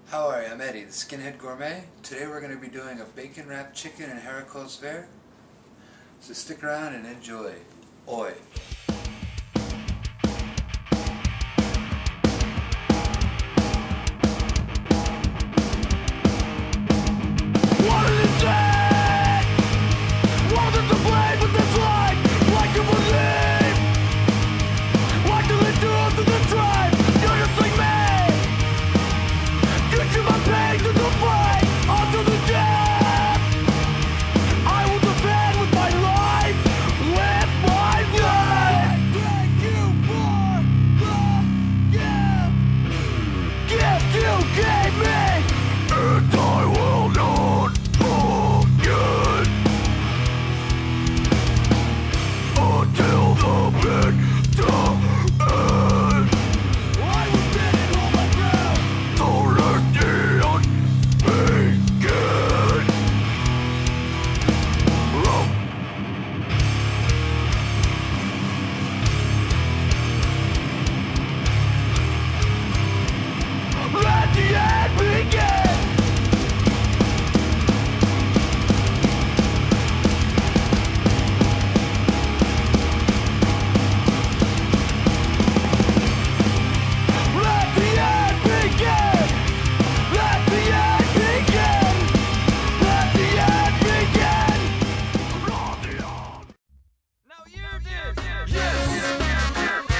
How are you? I'm Eddie, the Skinhead Gourmet. Today we're going to be doing a bacon wrapped chicken and haricots vert. So stick around and enjoy. Oi!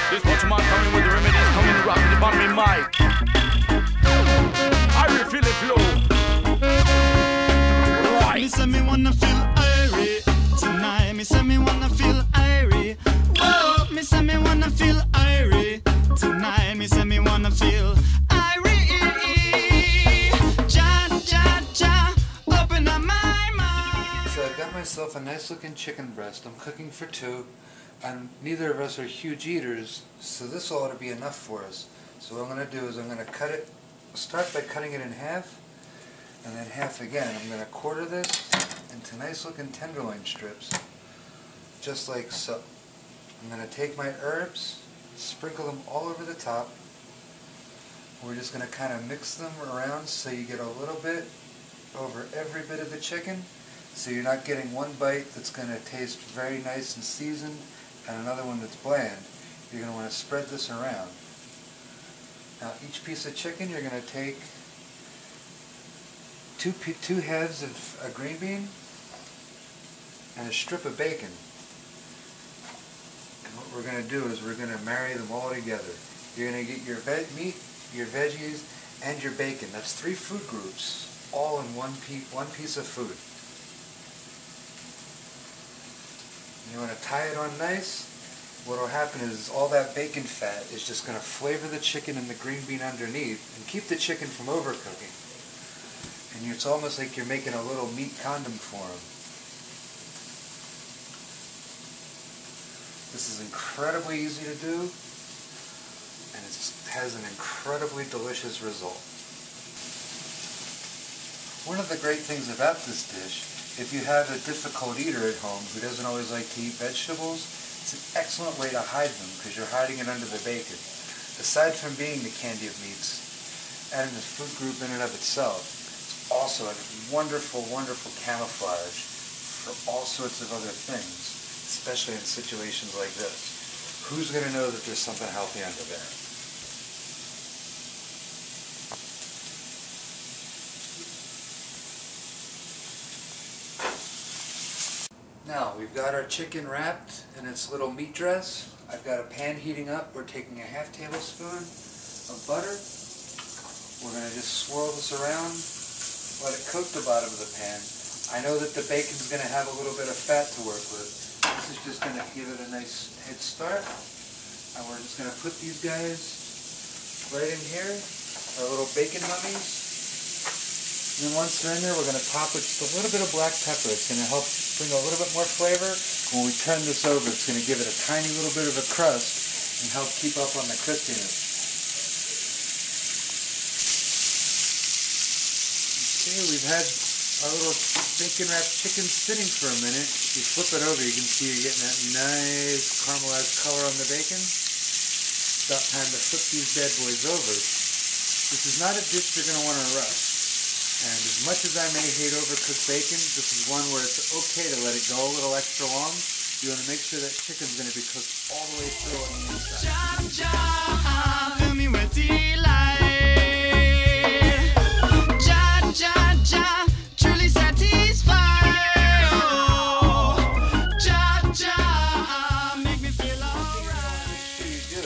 This Pokemon coming with the remedies, coming to rock the bottom of my mic. I will feel it flow. Right. Me say me wanna feel airy tonight. Me say me wanna feel airy. Whoa. Me say me wanna feel airy tonight. Me say me wanna feel airy. Ja, ja, ja, open up my mind. So I've got myself a nice looking chicken breast. I'm cooking for two. And neither of us are huge eaters, so this ought to be enough for us. So what I'm going to do is I'm going to cut it, start by cutting it in half, and then half again. I'm going to quarter this into nice looking tenderloin strips, just like so. I'm going to take my herbs, sprinkle them all over the top. We're just going to kind of mix them around so you get a little bit over every bit of the chicken, so you're not getting one bite that's going to taste very nice and seasoned, and another one that's bland. You're going to want to spread this around. Now each piece of chicken you're going to take two heads of a green bean and a strip of bacon. And what we're going to do is we're going to marry them all together. You're going to get your meat, your veggies, and your bacon. That's 3 food groups, all in one piece of food. You want to tie it on nice. What will happen is all that bacon fat is just going to flavor the chicken and the green bean underneath and keep the chicken from overcooking. And it's almost like you're making a little meat condom for them. This is incredibly easy to do, and it has an incredibly delicious result. One of the great things about this dish, if you have a difficult eater at home who doesn't always like to eat vegetables, it's an excellent way to hide them because you're hiding it under the bacon. Aside from being the candy of meats and the food group in and of itself, it's also a wonderful, wonderful camouflage for all sorts of other things, especially in situations like this. Who's going to know that there's something healthy under there? Now, we've got our chicken wrapped in its little meat dress. I've got a pan heating up. We're taking a ½ tablespoon of butter. We're going to just swirl this around, let it coat the bottom of the pan. I know that the bacon's going to have a little bit of fat to work with. This is just going to give it a nice head start. And we're just going to put these guys right in here, our little bacon mummies. And then once they're in there, we're going to top with just a little bit of black pepper. It's going to help bring a little bit more flavor. When we turn this over, it's going to give it a tiny little bit of a crust and help keep up on the crispiness. Okay, we've had our little bacon wrapped chicken sitting for a minute. If you flip it over, you can see you're getting that nice caramelized color on the bacon. It's about time to flip these bad boys over. This is not a dish you're going to want to rush. And as much as I may hate overcooked bacon, this is one where it's okay to let it go a little extra long. You want to make sure that chicken's going to be cooked all the way through on the inside. Ja, ja, fill me with delight. Ja, ja, ja, truly satisfied. Oh, ja, ja, make me feel alright. What you do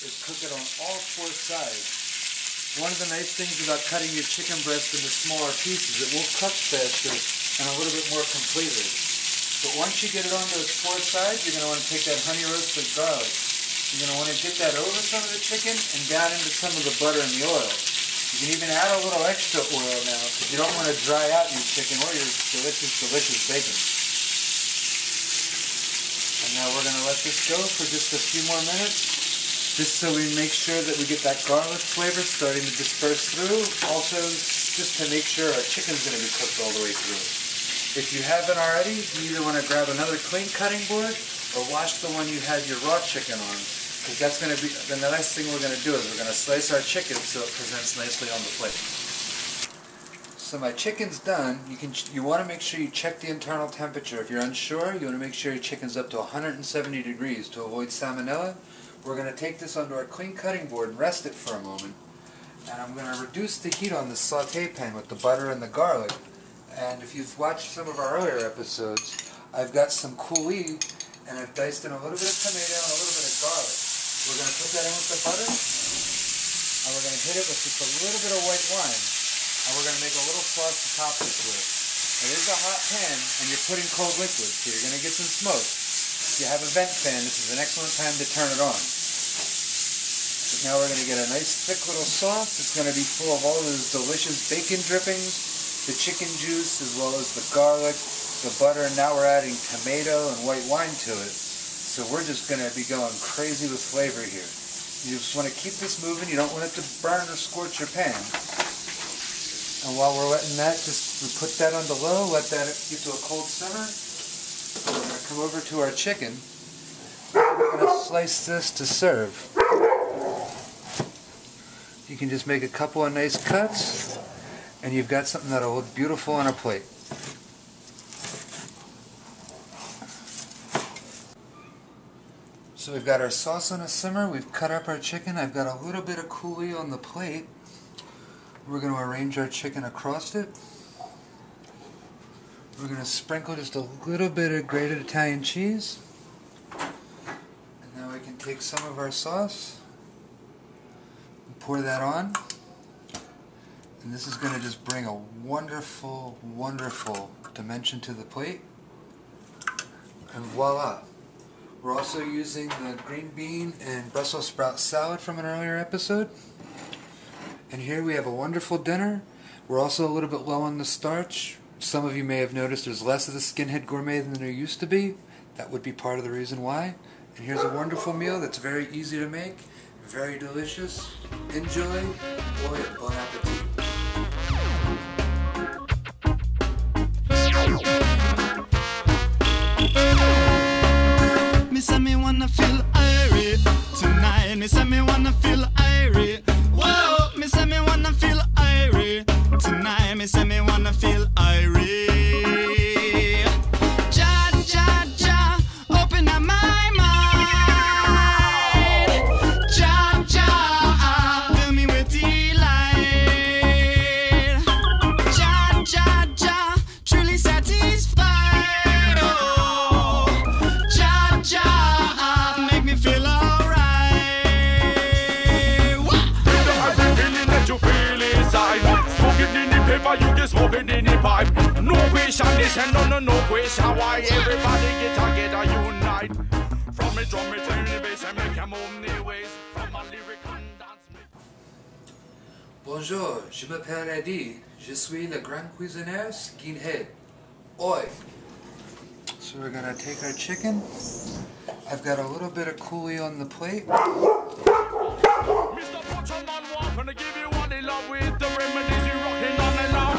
is cook it on all 4 sides. One of the nice things about cutting your chicken breast into smaller pieces, it will cook faster and a little bit more completely. But once you get it on those 4 sides, you're going to want to take that honey roasted garlic. You're going to want to get that over some of the chicken and down into some of the butter and the oil. You can even add a little extra oil now because you don't want to dry out your chicken or your delicious, delicious bacon. And now we're going to let this go for just a few more minutes, just so we make sure that we get that garlic flavor starting to disperse through. Also, just to make sure our chicken's going to be cooked all the way through. If you haven't already, you either want to grab another clean cutting board or wash the one you had your raw chicken on, because that's going to be the next thing we're going to do is we're going to slice our chicken so it presents nicely on the plate. So my chicken's done. You want to make sure you check the internal temperature. If you're unsure, you want to make sure your chicken's up to 170 degrees to avoid salmonella. We're going to take this onto our clean cutting board and rest it for a moment. And I'm going to reduce the heat on this saute pan with the butter and the garlic. And if you've watched some of our earlier episodes, I've got some coulis and I've diced in a little bit of tomato and a little bit of garlic. We're going to put that in with the butter and we're going to hit it with just a little bit of white wine and we're going to make a little sauce to top this with. It is a hot pan and you're putting cold liquid, so you're going to get some smoke. If you have a vent fan, this is an excellent time to turn it on. But now we're going to get a nice thick little sauce. It's going to be full of all those delicious bacon drippings, the chicken juice, as well as the garlic, the butter, and now we're adding tomato and white wine to it. So we're just going to be going crazy with flavor here. You just want to keep this moving. You don't want it to burn or scorch your pan. And while we're letting that, we put that on the low, let that get to a cold simmer. We're going to come over to our chicken. We're going to slice this to serve. You can just make a couple of nice cuts, and you've got something that'll look beautiful on a plate. So we've got our sauce on a simmer, we've cut up our chicken, I've got a little bit of coulis on the plate. We're going to arrange our chicken across it. We're going to sprinkle just a little bit of grated Italian cheese. And now we can take some of our sauce and pour that on. And this is going to just bring a wonderful, wonderful dimension to the plate. And voila! We're also using the green bean and Brussels sprout salad from an earlier episode. And here we have a wonderful dinner. We're also a little bit low on the starch. Some of you may have noticed there's less of the Skinhead Gourmet than there used to be. That would be part of the reason why. And here's a wonderful meal that's very easy to make, very delicious. Enjoy. Bon appetit. Me say me wanna feel airy tonight. Me say me wanna feel airy. Whoa, me say me wanna feel airy tonight. Me say me wanna feel airy. Ja, ja, ja, open up my mind. Ja, ja, fill me with delight. Ja, ja, ja, truly satisfied. Oh, ja, ja, make me feel alright. Feeling that you feel inside. Smoking in the paper, you get smoking in the pipe. No question, this and no question why everybody get together unite. From me drum, me turn the bass and make a move the ways. From my lyric and dance me. Bonjour, je m'appelle Eddie. Je suis le grand cuisinier Skinhead. Oi! So we're going to take our chicken. I've got a little bit of coulis on the plate. Mr. Butcherman, walk and give you what they love with the remedies you rocking on and on.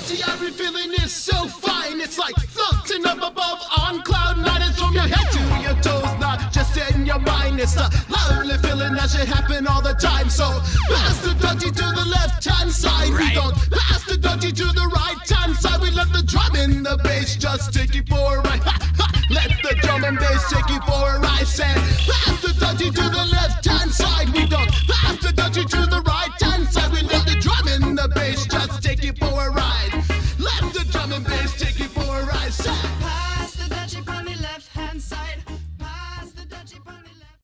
See, every feeling is so fine. It's like floating up above on cloud nine. It's from your head to your toes, not just in your your mind. It's a lovely feeling that should happen all the time. So pass the dutchie to the left-hand side. We don't pass the dutchie to the right-hand side. We let the drum and the bass just take